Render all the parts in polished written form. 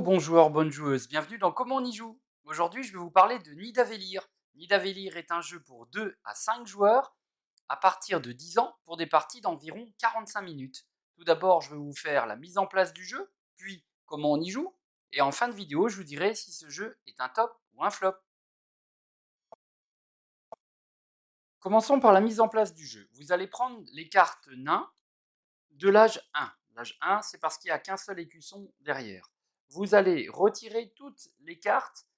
Bon joueur, bonne joueuse, bienvenue dans Comment on y joue. Aujourd'hui, je vais vous parler de Nidavellir. Nidavellir est un jeu pour 2 à 5 joueurs à partir de 10 ans pour des parties d'environ 45 minutes. Tout d'abord, je vais vous faire la mise en place du jeu, puis comment on y joue, et en fin de vidéo, je vous dirai si ce jeu est un top ou un flop. Commençons par la mise en place du jeu. Vous allez prendre les cartes nains de l'âge 1. L'âge 1, c'est parce qu'il n'y a qu'un seul écusson derrière. Vous allez retirer toutes les cartes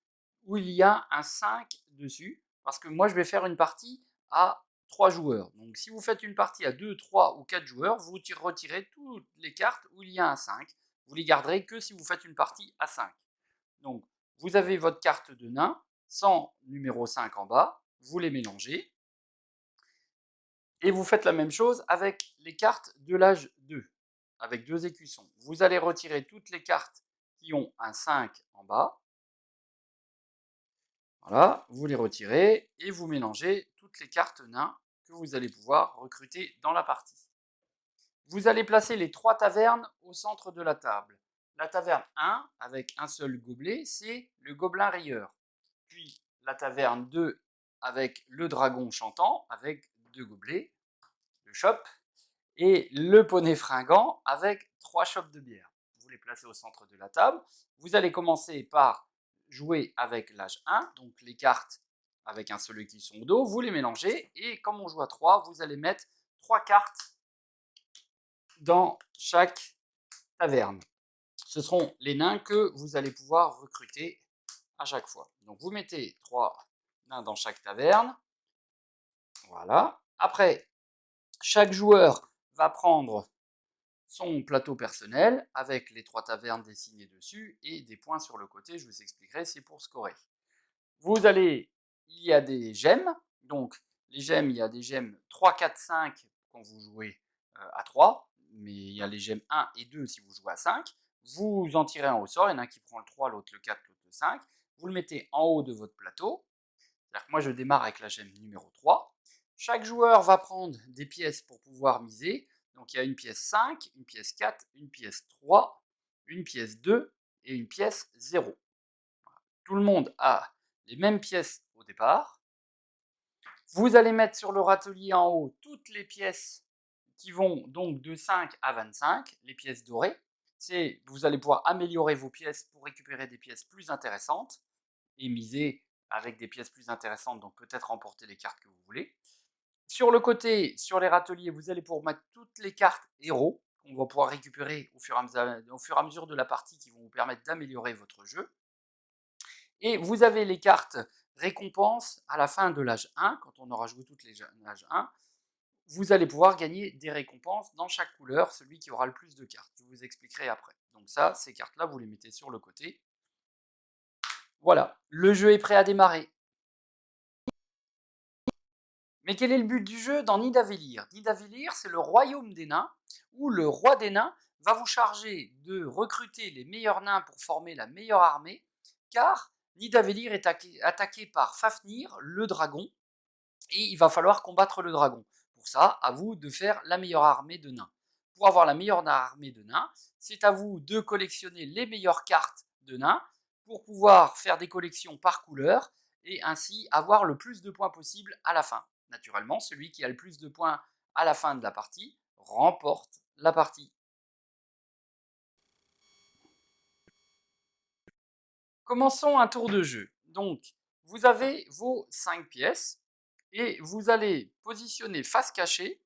où il y a un 5 dessus, parce que moi je vais faire une partie à 3 joueurs. Donc si vous faites une partie à 2, 3 ou 4 joueurs, vous retirez toutes les cartes où il y a un 5. Vous les garderez que si vous faites une partie à 5. Donc vous avez votre carte de nain, sans numéro 5 en bas, vous les mélangez, et vous faites la même chose avec les cartes de l'âge 2, avec 2 écussons. Vous allez retirer toutes les cartes qui ont un 5 en bas. Voilà, vous les retirez et vous mélangez toutes les cartes nains que vous allez pouvoir recruter dans la partie. Vous allez placer les 3 tavernes au centre de la table. La taverne 1, avec un seul gobelet, c'est le gobelin rieur. Puis la taverne 2, avec le dragon chantant, avec 2 gobelets, le chop, et le poney fringant, avec 3 chopes de bière. Vous les placez au centre de la table. Vous allez commencer par jouer avec l'âge 1, donc les cartes avec un seul écusson au dos, vous les mélangez, et comme on joue à 3, vous allez mettre 3 cartes dans chaque taverne. Ce seront les nains que vous allez pouvoir recruter à chaque fois. Donc vous mettez 3 nains dans chaque taverne. Voilà. Après, chaque joueur va prendre son plateau personnel avec les 3 tavernes dessinées dessus et des points sur le côté, je vous expliquerai, c'est pour scorer. Il y a des gemmes, donc les gemmes, il y a des gemmes 3, 4, 5 quand vous jouez à 3, mais il y a les gemmes 1 et 2 si vous jouez à 5. Vous en tirez un au sort, il y en a un qui prend le 3, l'autre le 4, l'autre le 5. Vous le mettez en haut de votre plateau. C'est-à-dire que moi je démarre avec la gemme numéro 3. Chaque joueur va prendre des pièces pour pouvoir miser. Donc il y a une pièce 5, une pièce 4, une pièce 3, une pièce 2 et une pièce 0. Tout le monde a les mêmes pièces au départ. Vous allez mettre sur le râtelier en haut toutes les pièces qui vont donc de 5 à 25, les pièces dorées. Vous allez pouvoir améliorer vos pièces pour récupérer des pièces plus intéressantes et miser avec des pièces plus intéressantes, donc peut-être remporter les cartes que vous voulez. Sur le côté, sur les râteliers, vous allez pouvoir mettre toutes les cartes héros qu'on va pouvoir récupérer au fur et à mesure de la partie qui vont vous permettre d'améliorer votre jeu. Et vous avez les cartes récompenses à la fin de l'âge 1, quand on aura joué toutes les âges 1, vous allez pouvoir gagner des récompenses dans chaque couleur, celui qui aura le plus de cartes. Je vous expliquerai après. Donc ça, ces cartes-là, vous les mettez sur le côté. Voilà, le jeu est prêt à démarrer. Mais quel est le but du jeu dans Nidavellir? Nidavellir, c'est le royaume des nains, où le roi des nains va vous charger de recruter les meilleurs nains pour former la meilleure armée, car Nidavellir est attaqué par Fafnir, le dragon, et il va falloir combattre le dragon. Pour ça, à vous de faire la meilleure armée de nains. Pour avoir la meilleure armée de nains, c'est à vous de collectionner les meilleures cartes de nains pour pouvoir faire des collections par couleur et ainsi avoir le plus de points possible à la fin. Naturellement, celui qui a le plus de points à la fin de la partie remporte la partie. Commençons un tour de jeu. Donc, vous avez vos 5 pièces et vous allez positionner face cachée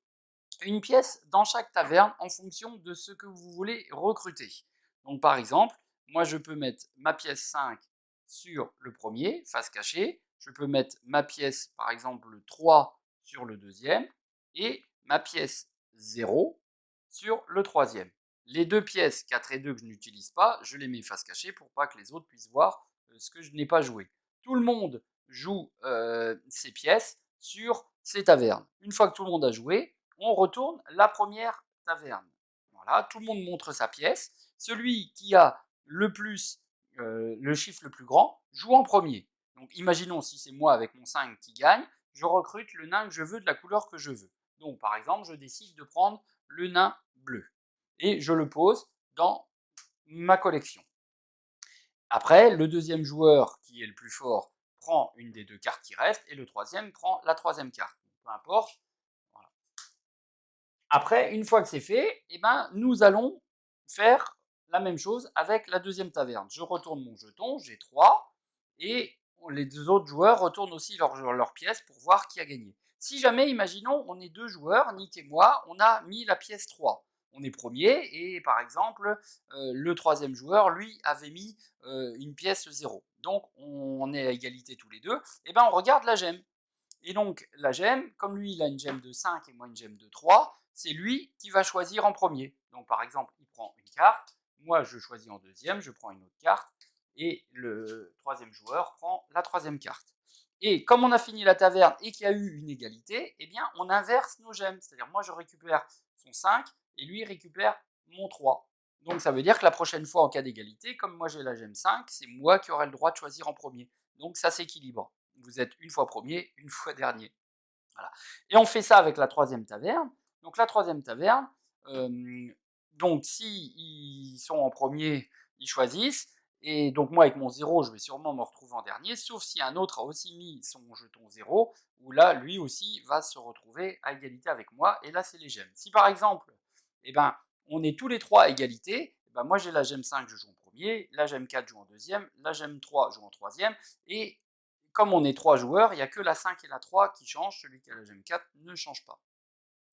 une pièce dans chaque taverne en fonction de ce que vous voulez recruter. Donc par exemple, moi je peux mettre ma pièce 5 sur le premier, face cachée, je peux mettre ma pièce par exemple 3 sur le deuxième, et ma pièce 0 sur le troisième. Les deux pièces 4 et 2 que je n'utilise pas, je les mets face cachée pour pas que les autres puissent voir ce que je n'ai pas joué. Tout le monde joue ces pièces sur ces tavernes. Une fois que tout le monde a joué, on retourne la première taverne. Voilà, tout le monde montre sa pièce. Celui qui a le chiffre le plus grand joue en premier. Donc imaginons si c'est moi avec mon 5 qui gagne, je recrute le nain que je veux de la couleur que je veux. Donc par exemple, je décide de prendre le nain bleu et je le pose dans ma collection. Après, le deuxième joueur qui est le plus fort prend une des deux cartes qui restent et le troisième prend la troisième carte. Peu importe. Voilà. Après, une fois que c'est fait, eh ben, nous allons faire la même chose avec la deuxième taverne. Je retourne mon jeton, j'ai 3, et les deux autres joueurs retournent aussi leur pièce pour voir qui a gagné. Si jamais, imaginons, on est 2 joueurs, Nick et moi, on a mis la pièce 3. On est premier, et par exemple, le troisième joueur, lui, avait mis une pièce 0. Donc, on est à égalité tous les deux, et ben on regarde la gemme. Et donc, la gemme, comme lui, il a une gemme de 5 et moi une gemme de 3, c'est lui qui va choisir en premier. Donc, par exemple, il prend une carte, moi je choisis en deuxième, je prends une autre carte, et le troisième joueur prend la troisième carte. Et comme on a fini la taverne et qu'il y a eu une égalité, eh bien, on inverse nos gemmes. C'est-à-dire, moi je récupère son 5 et lui récupère mon 3. Donc, ça veut dire que la prochaine fois, en cas d'égalité, comme moi j'ai la gemme 5, c'est moi qui aurai le droit de choisir en premier. Donc, ça s'équilibre. Vous êtes une fois premier, une fois dernier. Voilà. Et on fait ça avec la troisième taverne. Donc la troisième taverne, donc si ils sont en premier, ils choisissent. Et donc moi avec mon 0, je vais sûrement me retrouver en dernier, sauf si un autre a aussi mis son jeton 0, où là, lui aussi va se retrouver à égalité avec moi, et là c'est les gemmes. Si par exemple, eh ben, on est tous les trois à égalité, eh ben, moi j'ai la gemme 5, je joue en premier, la gemme 4 joue en deuxième, la gemme 3 joue en troisième, et comme on est 3 joueurs, il n'y a que la 5 et la 3 qui changent, celui qui a la gemme 4 ne change pas.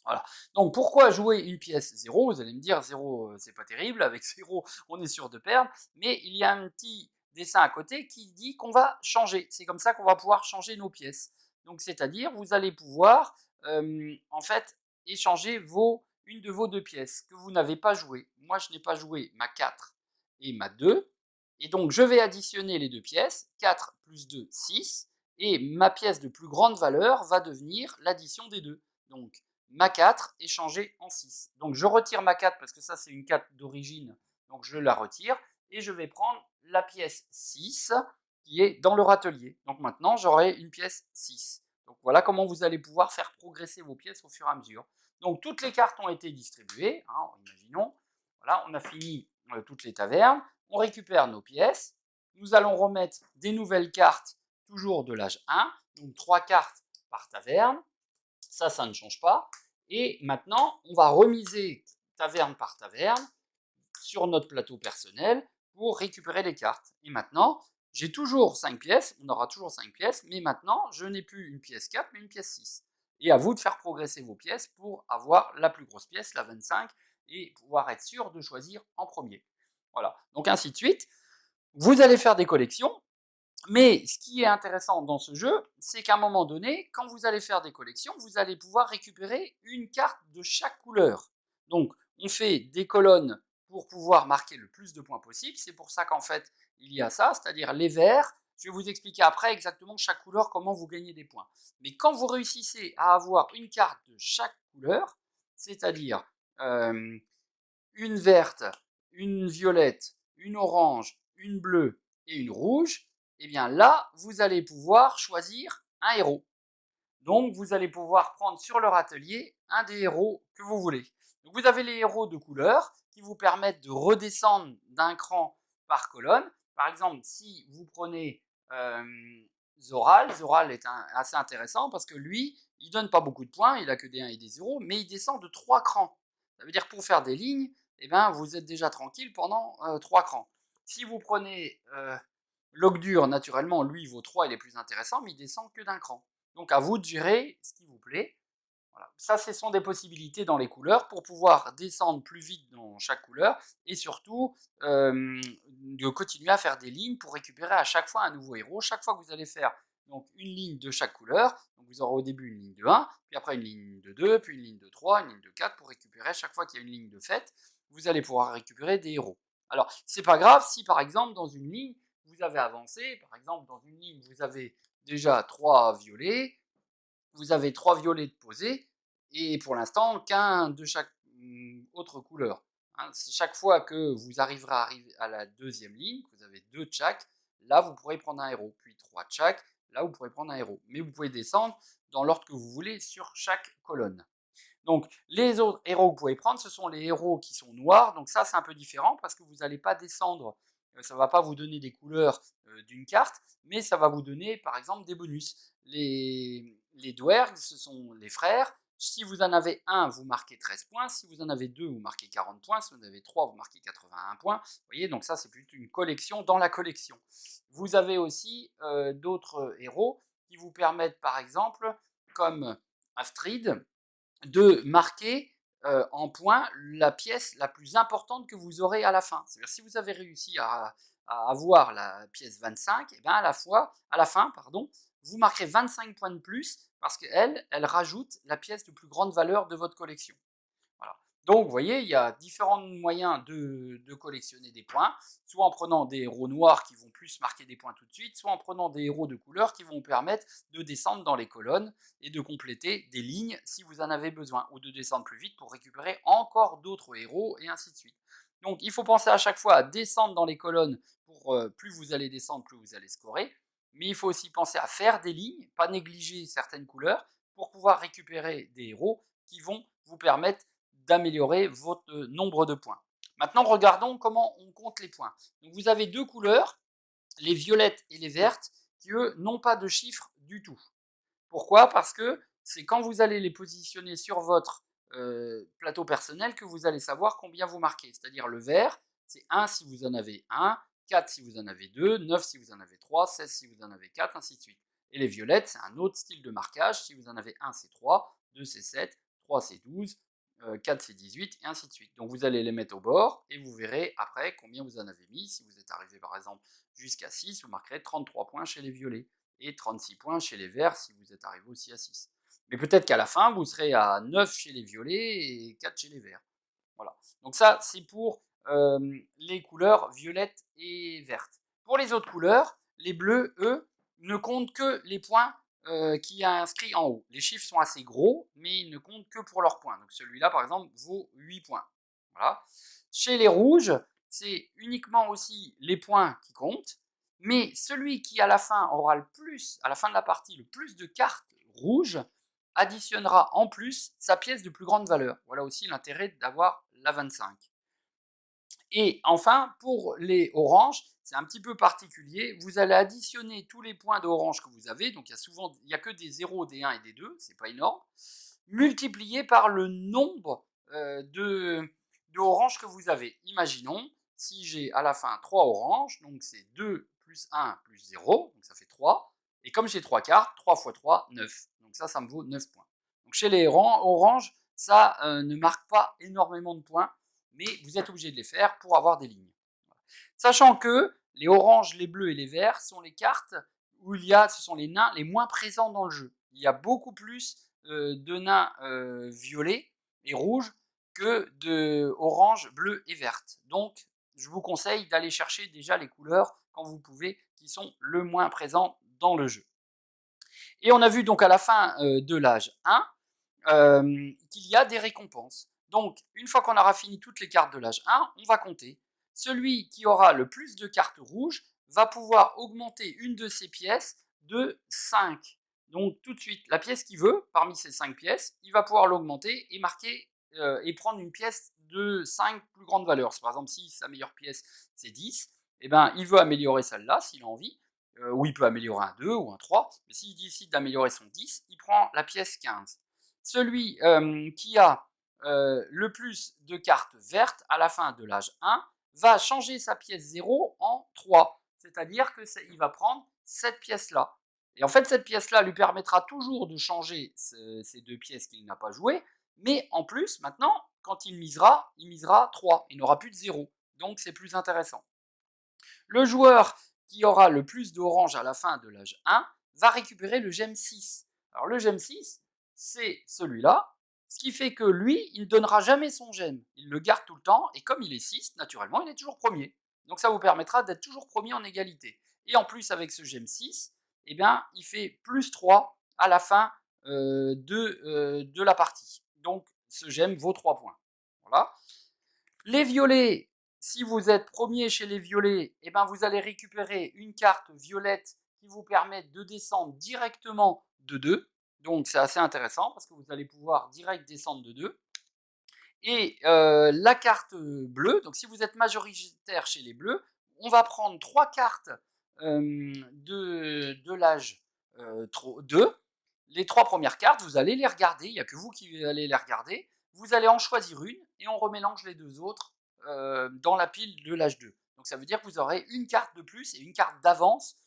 Voilà. Donc pourquoi jouer une pièce 0? Vous allez me dire 0 c'est pas terrible, avec 0 on est sûr de perdre, mais il y a un petit dessin à côté qui dit qu'on va changer. C'est comme ça qu'on va pouvoir changer nos pièces. Donc c'est-à-dire vous allez pouvoir en fait échanger une de vos deux pièces que vous n'avez pas joué. Moi je n'ai pas joué ma 4 et ma 2, et donc je vais additionner les deux pièces, 4 plus 2, 6, et ma pièce de plus grande valeur va devenir l'addition des deux. Donc ma 4 est changée en 6. Donc je retire ma 4 parce que ça c'est une 4 d'origine, donc je la retire, et je vais prendre la pièce 6 qui est dans le râtelier. Donc maintenant j'aurai une pièce 6. Donc voilà comment vous allez pouvoir faire progresser vos pièces au fur et à mesure. Donc toutes les cartes ont été distribuées, hein, imaginons, voilà, on a fini toutes les tavernes, on récupère nos pièces, nous allons remettre des nouvelles cartes, toujours de l'âge 1, donc 3 cartes par taverne, ça ne change pas. Et maintenant, on va remiser taverne par taverne sur notre plateau personnel pour récupérer les cartes. Et maintenant, j'ai toujours 5 pièces, on aura toujours 5 pièces, mais maintenant, je n'ai plus une pièce 4, mais une pièce 6. Et à vous de faire progresser vos pièces pour avoir la plus grosse pièce, la 25, et pouvoir être sûr de choisir en premier. Voilà, donc ainsi de suite. Vous allez faire des collections, mais ce qui est intéressant dans ce jeu, c'est qu'à un moment donné, quand vous allez faire des collections, vous allez pouvoir récupérer une carte de chaque couleur. Donc, on fait des colonnes pour pouvoir marquer le plus de points possible. C'est pour ça qu'en fait, il y a ça, c'est-à-dire les verts. Je vais vous expliquer après exactement chaque couleur, comment vous gagnez des points. Mais quand vous réussissez à avoir une carte de chaque couleur, c'est-à-dire une verte, une violette, une orange, une bleue et une rouge, et bien là, vous allez pouvoir choisir un héros. Donc, vous allez pouvoir prendre sur leur atelier un des héros que vous voulez. Donc, vous avez les héros de couleur qui vous permettent de redescendre d'un cran par colonne. Par exemple, si vous prenez Zoral, Zoral est assez intéressant parce que lui, il donne pas beaucoup de points, il a que des 1 et des 0, mais il descend de 3 crans. Ça veut dire pour faire des lignes, eh ben, vous êtes déjà tranquille pendant 3 crans. Si vous prenez Logdur, naturellement, lui, il vaut 3, il est plus intéressant, mais il descend que d'un cran. Donc à vous de gérer ce qui vous plaît. Voilà. Ça, ce sont des possibilités dans les couleurs pour pouvoir descendre plus vite dans chaque couleur et surtout de continuer à faire des lignes pour récupérer à chaque fois un nouveau héros. Chaque fois que vous allez faire donc une ligne de chaque couleur, donc vous aurez au début une ligne de 1, puis après une ligne de 2, puis une ligne de 3, une ligne de 4 pour récupérer chaque fois qu'il y a une ligne de fête, vous allez pouvoir récupérer des héros. Alors, c'est pas grave si par exemple dans une ligne, vous avez avancé, par exemple dans une ligne, vous avez déjà 3 violets, vous avez 3 violets de posés, et pour l'instant, qu'un de chaque autre couleur. Hein. Chaque fois que vous arriverez à la deuxième ligne, que vous avez 2 de chaque, là vous pourrez prendre un héros, puis 3 de chaque, là vous pourrez prendre un héros. Mais vous pouvez descendre dans l'ordre que vous voulez sur chaque colonne. Donc les autres héros que vous pouvez prendre, ce sont les héros qui sont noirs, donc ça c'est un peu différent parce que vous n'allez pas descendre Ça ne va pas vous donner des couleurs d'une carte, mais ça va vous donner par exemple des bonus. Les dwergs, ce sont les frères. Si vous en avez un, vous marquez 13 points. Si vous en avez deux, vous marquez 40 points. Si vous en avez trois, vous marquez 81 points. Vous voyez, donc ça, c'est plutôt une collection dans la collection. Vous avez aussi d'autres héros qui vous permettent, par exemple, comme Astrid, de marquer en points la pièce la plus importante que vous aurez à la fin. C'est-à-dire, si vous avez réussi à avoir la pièce 25, et bien à la fin, vous marquerez 25 points de plus parce qu'elle rajoute la pièce de plus grande valeur de votre collection. Voilà. Donc, vous voyez, il y a différents moyens de collectionner des points, soit en prenant des héros noirs qui vont plus marquer des points tout de suite, soit en prenant des héros de couleur qui vont vous permettre de descendre dans les colonnes et de compléter des lignes si vous en avez besoin, ou de descendre plus vite pour récupérer encore d'autres héros, et ainsi de suite. Donc, il faut penser à chaque fois à descendre dans les colonnes, pour plus vous allez descendre, plus vous allez scorer, mais il faut aussi penser à faire des lignes, pas négliger certaines couleurs, pour pouvoir récupérer des héros qui vont vous permettre d'améliorer votre nombre de points. Maintenant, regardons comment on compte les points. Donc, vous avez deux couleurs, les violettes et les vertes, qui eux n'ont pas de chiffres du tout. Pourquoi? Parce que c'est quand vous allez les positionner sur votre plateau personnel que vous allez savoir combien vous marquez. C'est-à-dire le vert, c'est 1 si vous en avez 1, 4 si vous en avez 2, 9 si vous en avez 3, 16 si vous en avez 4, ainsi de suite. Et les violettes, c'est un autre style de marquage. Si vous en avez 1, c'est 3, 2, c'est 7, 3, c'est 12, 4, c'est 18, et ainsi de suite. Donc vous allez les mettre au bord, et vous verrez après combien vous en avez mis. Si vous êtes arrivé par exemple jusqu'à 6, vous marquerez 33 points chez les violets, et 36 points chez les verts si vous êtes arrivé aussi à 6. Mais peut-être qu'à la fin, vous serez à 9 chez les violets et 4 chez les verts. Voilà. Donc ça, c'est pour les couleurs violettes et vertes. Pour les autres couleurs, les bleus, eux, ne comptent que les points qu'il y a inscrits en haut. Les chiffres sont assez gros, mais ils ne comptent que pour leurs points. Donc celui-là, par exemple, vaut 8 points. Voilà. Chez les rouges, c'est uniquement aussi les points qui comptent, mais celui qui à la fin aura le plus, à la fin de la partie, le plus de cartes rouges, additionnera en plus sa pièce de plus grande valeur. Voilà aussi l'intérêt d'avoir la 25. Et enfin, pour les oranges, c'est un petit peu particulier. Vous allez additionner tous les points d'orange que vous avez, donc il n'y a que des 0, des 1 et des 2, c'est pas énorme, multiplié par le nombre de oranges que vous avez. Imaginons, si j'ai à la fin 3 oranges, donc c'est 2 plus 1 plus 0, donc ça fait 3. Et comme j'ai 3 cartes, 3 fois 3, 9. Donc ça me vaut 9 points. Donc chez les oranges, ça ne marque pas énormément de points, mais vous êtes obligé de les faire pour avoir des lignes. Sachant que les oranges, les bleus et les verts sont les cartes où ce sont les nains les moins présents dans le jeu. Il y a beaucoup plus de nains violets et rouges que de orange, bleu et verte. Donc, je vous conseille d'aller chercher déjà les couleurs quand vous pouvez, qui sont le moins présents dans le jeu. Et on a vu donc à la fin de l'âge 1 qu'il y a des récompenses. Donc, une fois qu'on aura fini toutes les cartes de l'âge 1, on va compter. Celui qui aura le plus de cartes rouges va pouvoir augmenter une de ses pièces de 5. Donc, tout de suite, la pièce qu'il veut, parmi ces 5 pièces, il va pouvoir l'augmenter et marquer et prendre une pièce de 5 plus grande valeur. Par exemple, si sa meilleure pièce, c'est 10, eh ben, il veut améliorer celle-là s'il a envie, ou il peut améliorer un 2 ou un 3, mais s'il décide d'améliorer son 10, il prend la pièce 15. Celui qui a le plus de cartes vertes à la fin de l'âge 1 va changer sa pièce 0 en 3. C'est-à-dire qu'il va prendre cette pièce-là. Et en fait, cette pièce-là lui permettra toujours de changer ces deux pièces qu'il n'a pas jouées, mais en plus, maintenant, quand il misera 3. Il n'aura plus de 0. Donc, c'est plus intéressant. Le joueur qui aura le plus d'orange à la fin de l'âge 1 va récupérer le gemme 6. Alors, le gemme 6, c'est celui-là, ce qui fait que lui, il ne donnera jamais son gemme. Il le garde tout le temps, et comme il est 6, naturellement, il est toujours premier. Donc ça vous permettra d'être toujours premier en égalité. Et en plus, avec ce gemme 6, eh bien, il fait plus 3 à la fin de la partie. Donc ce gemme vaut 3 points. Voilà. Les violets, si vous êtes premier chez les violets, eh ben vous allez récupérer une carte violette qui vous permet de descendre directement de 2. Donc c'est assez intéressant parce que vous allez pouvoir direct descendre de 2. Et la carte bleue, donc si vous êtes majoritaire chez les bleus, on va prendre 3 cartes de l'âge 2. Les 3 premières cartes, vous allez les regarder, il n'y a que vous qui allez les regarder. Vous allez en choisir une et on remélange les deux autres dans la pile de l'âge 2. Donc ça veut dire que vous aurez une carte de plus et une carte d'avance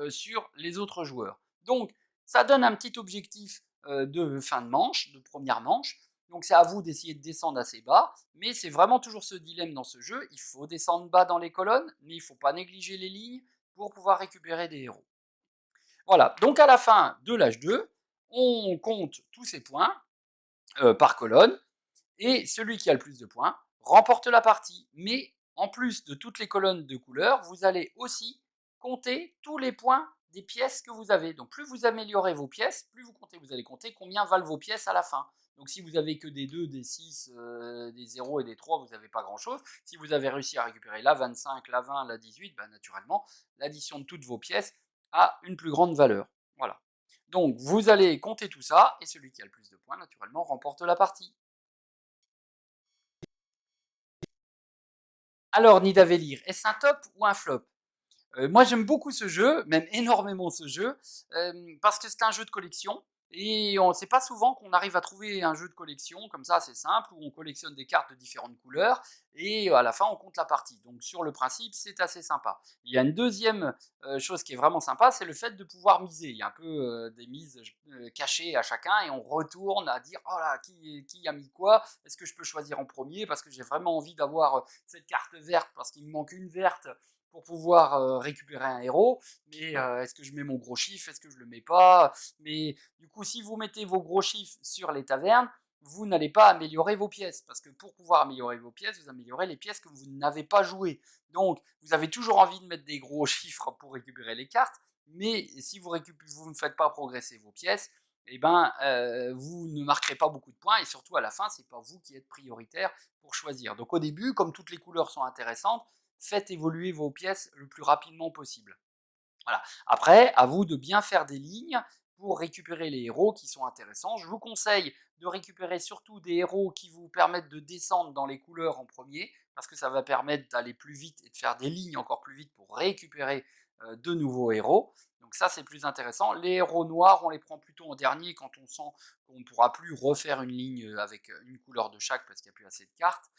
sur les autres joueurs. Donc ça donne un petit objectif de fin de manche, de première manche. Donc c'est à vous d'essayer de descendre assez bas, mais c'est vraiment toujours ce dilemme dans ce jeu. Il faut descendre bas dans les colonnes, mais il ne faut pas négliger les lignes pour pouvoir récupérer des héros. Voilà, donc à la fin de l'âge 2, on compte tous ces points par colonne, et celui qui a le plus de points remporte la partie. Mais en plus de toutes les colonnes de couleurs, vous allez aussi compter tous les points des pièces que vous avez. Donc plus vous améliorez vos pièces, plus vous allez compter combien valent vos pièces à la fin. Donc si vous avez que des 2, des 6, des 0 et des 3, vous n'avez pas grand-chose. Si vous avez réussi à récupérer la 25, la 20, la 18, ben naturellement, l'addition de toutes vos pièces a une plus grande valeur. Voilà. Donc vous allez compter tout ça, et celui qui a le plus de points, naturellement, remporte la partie. Alors, Nidavellir, est-ce un top ou un flop? Moi, j'aime beaucoup ce jeu, même énormément ce jeu, parce que c'est un jeu de collection. Et on ne sait pas souvent qu'on arrive à trouver un jeu de collection comme ça, assez simple, où on collectionne des cartes de différentes couleurs, et à la fin, on compte la partie. Donc, sur le principe, c'est assez sympa. Il y a une deuxième chose qui est vraiment sympa, c'est le fait de pouvoir miser. Il y a un peu des mises cachées à chacun, et on retourne à dire, oh là, qui a mis quoi? Est-ce que je peux choisir en premier? Parce que j'ai vraiment envie d'avoir cette carte verte, parce qu'il me manque une verte pour pouvoir récupérer un héros, mais est-ce que je mets mon gros chiffre, est-ce que je le mets pas? Mais du coup, si vous mettez vos gros chiffres sur les tavernes, vous n'allez pas améliorer vos pièces, parce que pour pouvoir améliorer vos pièces, vous améliorez les pièces que vous n'avez pas jouées. Donc, vous avez toujours envie de mettre des gros chiffres pour récupérer les cartes, mais si vous ne faites pas progresser vos pièces, eh ben, vous ne marquerez pas beaucoup de points, et surtout à la fin, c'est pas vous qui êtes prioritaire pour choisir. Donc au début, comme toutes les couleurs sont intéressantes, faites évoluer vos pièces le plus rapidement possible. Voilà. Après, à vous de bien faire des lignes pour récupérer les héros qui sont intéressants. Je vous conseille de récupérer surtout des héros qui vous permettent de descendre dans les couleurs en premier, parce que ça va permettre d'aller plus vite et de faire des lignes encore plus vite pour récupérer de nouveaux héros. Donc ça, c'est plus intéressant. Les héros noirs, on les prend plutôt en dernier quand on sent qu'on ne pourra plus refaire une ligne avec une couleur de chaque parce qu'il n'y a plus assez de cartes.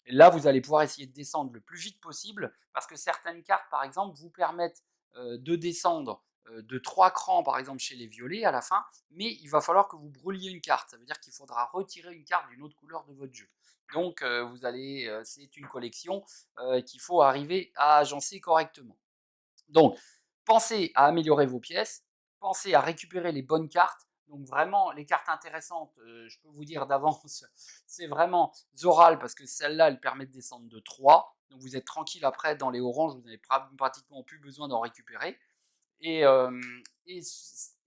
Et là, vous allez pouvoir essayer de descendre le plus vite possible, parce que certaines cartes, par exemple, vous permettent de descendre de 3 crans, par exemple, chez les violets à la fin, mais il va falloir que vous brûliez une carte. Ça veut dire qu'il faudra retirer une carte d'une autre couleur de votre jeu. Donc, c'est une collection qu'il faut arriver à agencer correctement. Donc, pensez à améliorer vos pièces, pensez à récupérer les bonnes cartes. Donc vraiment, les cartes intéressantes, je peux vous dire d'avance, c'est vraiment Zoral, parce que celle-là, elle permet de descendre de 3. Donc vous êtes tranquille après, dans les oranges, vous n'avez pratiquement plus besoin d'en récupérer. Et, et,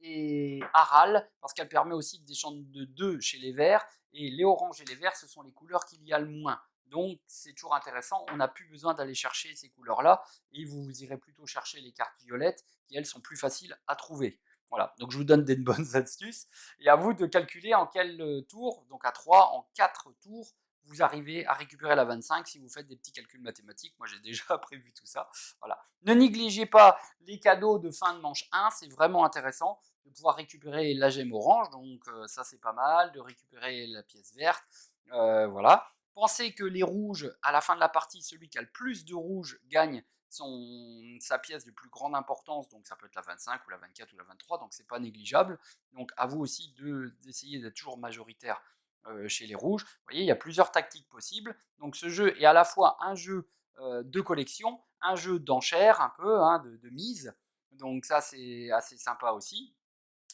et Aral, parce qu'elle permet aussi de descendre de 2 chez les verts. Et les oranges et les verts, ce sont les couleurs qu'il y a le moins. Donc c'est toujours intéressant, on n'a plus besoin d'aller chercher ces couleurs-là, et vous irez plutôt chercher les cartes violettes, qui elles sont plus faciles à trouver. Voilà, donc je vous donne des bonnes astuces, et à vous de calculer en quel tour, donc à 3, en 4 tours, vous arrivez à récupérer la 25 si vous faites des petits calculs mathématiques. Moi j'ai déjà prévu tout ça. Voilà. Ne négligez pas les cadeaux de fin de manche 1, c'est vraiment intéressant de pouvoir récupérer la gemme orange, donc ça c'est pas mal, de récupérer la pièce verte, voilà. Pensez que les rouges, à la fin de la partie, celui qui a le plus de rouges gagne sa pièce de plus grande importance, donc ça peut être la 25 ou la 24 ou la 23, donc c'est pas négligeable. Donc à vous aussi d'essayer d'être toujours majoritaire chez les rouges. Vous voyez, il y a plusieurs tactiques possibles. Donc ce jeu est à la fois un jeu de collection, un jeu d'enchères un peu, hein, de mise. Donc ça c'est assez sympa aussi.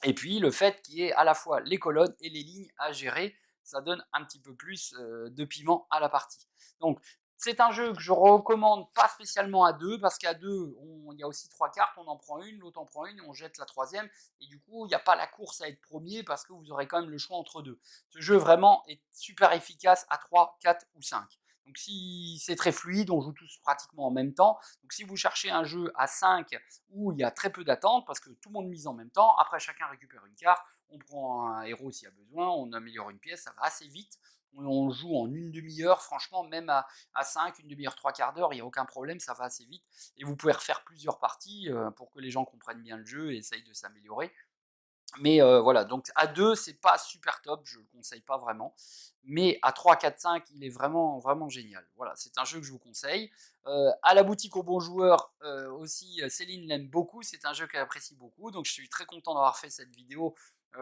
Et puis le fait qu'il y ait à la fois les colonnes et les lignes à gérer, ça donne un petit peu plus de piment à la partie. Donc c'est un jeu que je recommande pas spécialement à deux, parce qu'à deux, il y a aussi 3 cartes, on en prend une, l'autre en prend une, on jette la troisième, et du coup, il n'y a pas la course à être premier, parce que vous aurez quand même le choix entre deux. Ce jeu vraiment est super efficace à 3, 4 ou 5. Donc si c'est très fluide, on joue tous pratiquement en même temps. Donc si vous cherchez un jeu à 5 où il y a très peu d'attente, parce que tout le monde mise en même temps, après chacun récupère une carte, on prend un héros s'il y a besoin, on améliore une pièce, ça va assez vite. On joue en une demi-heure, franchement, même à 5, une demi-heure, trois quarts d'heure, il n'y a aucun problème, ça va assez vite. Et vous pouvez refaire plusieurs parties pour que les gens comprennent bien le jeu et essayent de s'améliorer. Mais voilà, donc à 2, c'est pas super top, je le conseille pas vraiment. Mais à 3, 4, 5, il est vraiment, vraiment génial. Voilà, c'est un jeu que je vous conseille. À la boutique aux bons joueurs aussi, Céline l'aime beaucoup, c'est un jeu qu'elle apprécie beaucoup. Donc je suis très content d'avoir fait cette vidéo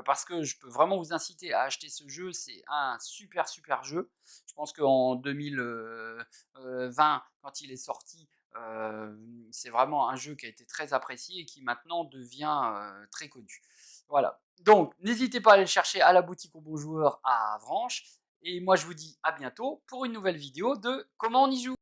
parce que je peux vraiment vous inciter à acheter ce jeu. C'est un super, super jeu. Je pense qu'en 2020, quand il est sorti, c'est vraiment un jeu qui a été très apprécié et qui maintenant devient très connu. Voilà. Donc, n'hésitez pas à aller le chercher à la boutique aux bons joueurs à Avranches. Et moi, je vous dis à bientôt pour une nouvelle vidéo de Comment on y joue.